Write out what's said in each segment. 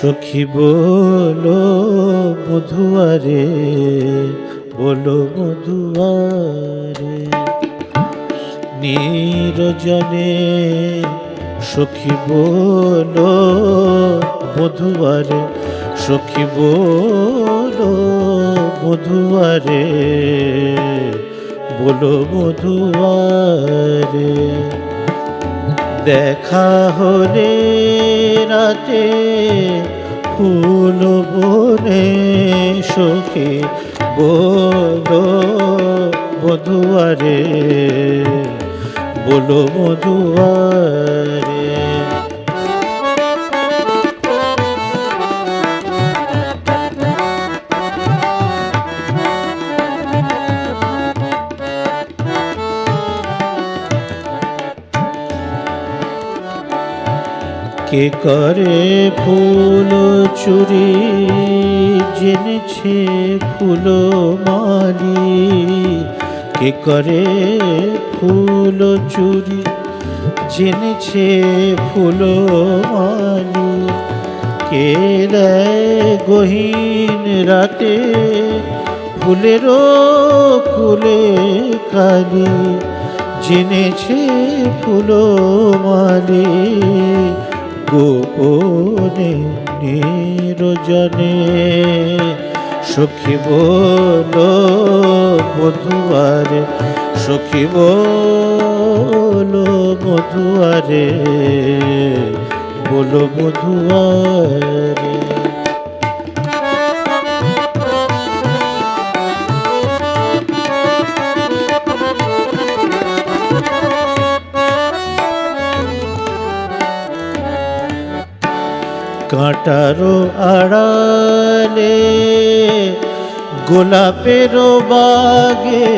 সখী বলো মধুয়ারে, বলো মধুয়ারে, নিরজনে সখী বলো মধুয়ারে, সখী বলো মধুয়ারে, বলো মধুয়ারে। দেখা হলে রাতে ফুল বনে সখী বলো মধুয়ারে, বলো মধুয়ারে। কে করে ফুল চুরি জেনেছে ফুল মালি, কে করে ফুল চুরি জেনেছে ফুল মালি, কে দেয় গহীন রাতে ফুলেরও কুলে কালি, জেনেছে ফুল মালি গোপনে নিরজনে সখী বলো মধুয়ারে, সখী বলো মধুয়ারে, বলো মধুয়ারে। কাঁটারো আড়ালে গোলাপেরও বাগে,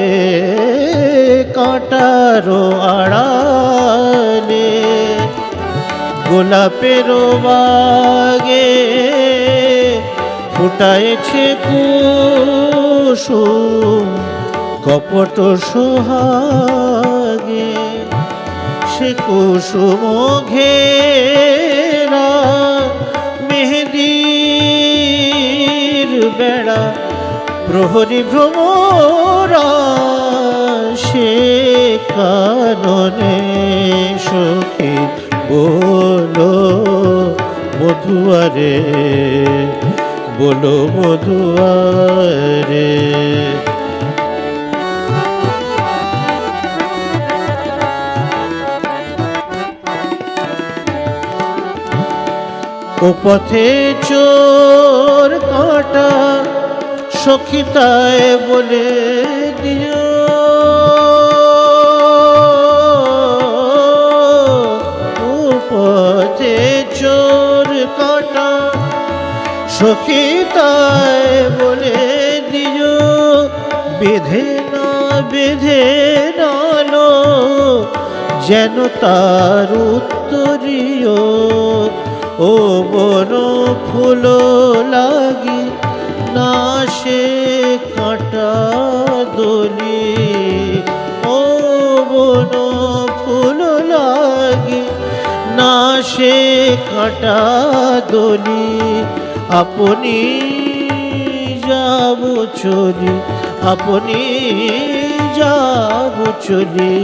কাঁটারো আড়ালে গোলাপেরও বাগে ফুটাইছে কুসুম কপট সোহাগে, সে কুসুম ঘেরা মেহেদির বেড়া প্রহরী ভ্রমরা, সে কাননে সখী বলো মধুয়ারে, বলো মধুয়ারে। ও পথে চোর কাঁটা সখী তাই বলে দিও, ও পথে চোর কাঁটা সখী তাই বলে দিও, বেঁধে না বেঁধে নালো যেন তার উত্তরীয়, ও বন ফুল লাগি না সে কাঁটা দলি, ও বন ফুল লাগি না সে কাঁটা দলি, আপনি যাব চলি, আপনি যাব চলি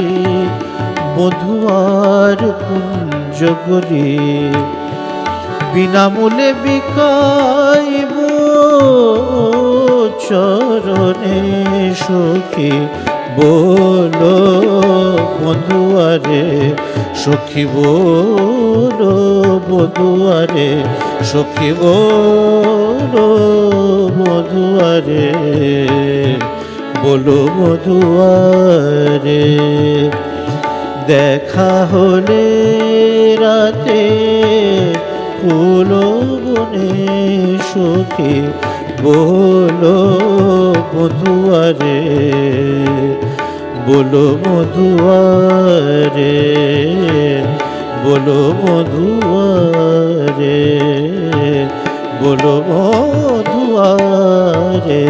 মধুয়ার কুঞ্জগুলি, বিনামূল্যে বিকাইব চরণে সখী বলো মধুয়ারে, সখী বলো মধুয়ারে, সখী বলো মধুয়ারে, বলো মধুয়ারে। দেখা হলে রাতে ফুল বনে সখী বলো মধুয়ারে, বলো মধুয়ারে, বলো মধুয়ারে, বলো মধুয়ারে।